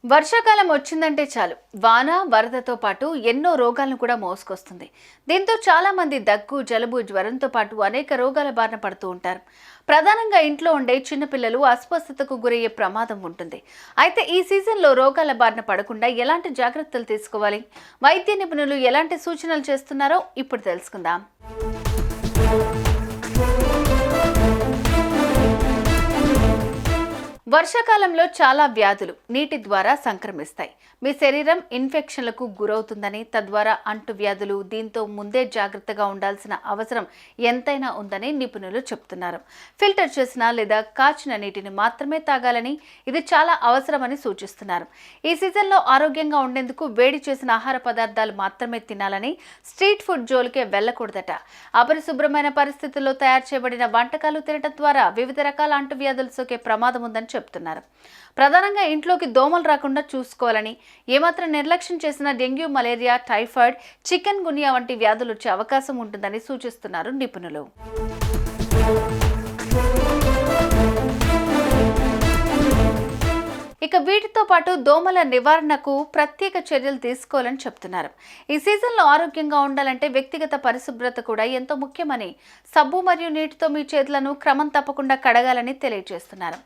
వర్షాకాలం వచ్చిందంటే చాలు వాన వరదతో పాటు ఎన్నో రోగాలను కూడా మోసుకొస్తుంది. దీంతో చాలా మంది దగ్గు, జలుబు, జ్వరంతో పాటు అనేక రోగాల బారిన పడుతూ ఉంటారు. ప్రధానంగా ఇంట్లో ఉండే చిన్నపిల్లలు అస్వస్థతకు గురయ్యే ప్రమాదం ఉంటుంది. అయితే ఈ సీజన్లో రోగాల బారిన పడకుండా ఎలాంటి జాగ్రత్తలు తీసుకోవాలి, వైద్య నిపుణులు ఎలాంటి సూచనలు చేస్తున్నారో ఇప్పుడు తెలుసుకుందాం. వర్షాకాలంలో చాలా వ్యాధులు నీటి ద్వారా సంక్రమిస్తాయి. మీ శరీరం ఇన్ఫెక్షన్లకు గురవుతుందని, తద్వారా అంటువ్యాధులు, దీంతో ముందే జాగ్రత్తగా ఉండాల్సిన అవసరం ఎంతైనా ఉందని నిపుణులు చెప్తున్నారు. ఫిల్టర్ చేసిన లేదా కాచిన నీటిని మాత్రమే తాగాలని, ఇది చాలా అవసరమని సూచిస్తున్నారు. ఈ సీజన్లో ఆరోగ్యంగా ఉండేందుకు వేడి చేసిన ఆహార పదార్థాలు మాత్రమే తినాలని, స్ట్రీట్ ఫుడ్ జోలికే వెళ్లకూడదట. అపరిశుభ్రమైన పరిస్థితుల్లో తయారు చేయబడిన వంటకాలు తినడం ద్వారా వివిధ రకాల అంటువ్యాధులు సోకే ప్రమాదం ఉందని చెప్తున్నారు. ప్రధానంగా ఇంట్లోకి దోమలు రాకుండా చూసుకోవాలని, ఏమాత్రం నిర్లక్ష్యం చేసిన డెంగ్యూ, మలేరియా, టైఫాయిడ్, చికెన్ గున్యా వంటి వ్యాధులు వచ్చే అవకాశం ఉంటుందని సూచిస్తున్నారు నిపుణులు. ఇక వీటితో పాటు దోమల నివారణకు ప్రత్యేక చర్యలు తీసుకోవాలని చెప్తున్నారు. ఈ సీజన్లో ఆరోగ్యంగా ఉండాలంటే వ్యక్తిగత పరిశుభ్రత కూడా ఎంతో ముఖ్యమని, సబ్బు మరియు నీటితో మీ చేతులను క్రమం తప్పకుండా కడగాలని తెలియజేస్తున్నారు.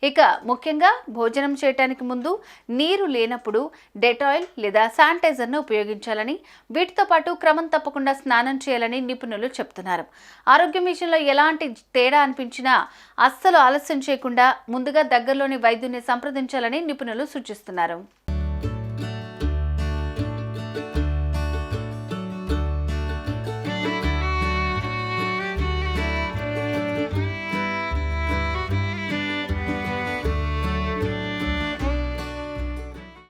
ఇక ముఖ్యంగా భోజనం చేయడానికి ముందు నీరు లేనప్పుడు డెటాయిల్ లేదా శానిటైజర్ను ఉపయోగించాలని, వీటితో పాటు క్రమం తప్పకుండా స్నానం చేయాలని నిపుణులు చెప్తున్నారు. ఆరోగ్యం విషయంలో ఎలాంటి తేడా అనిపించినా అస్సలు ఆలస్యం చేయకుండా ముందుగా దగ్గరలోని వైద్యుని సంప్రదించాలని నిపుణులు సూచిస్తున్నారు.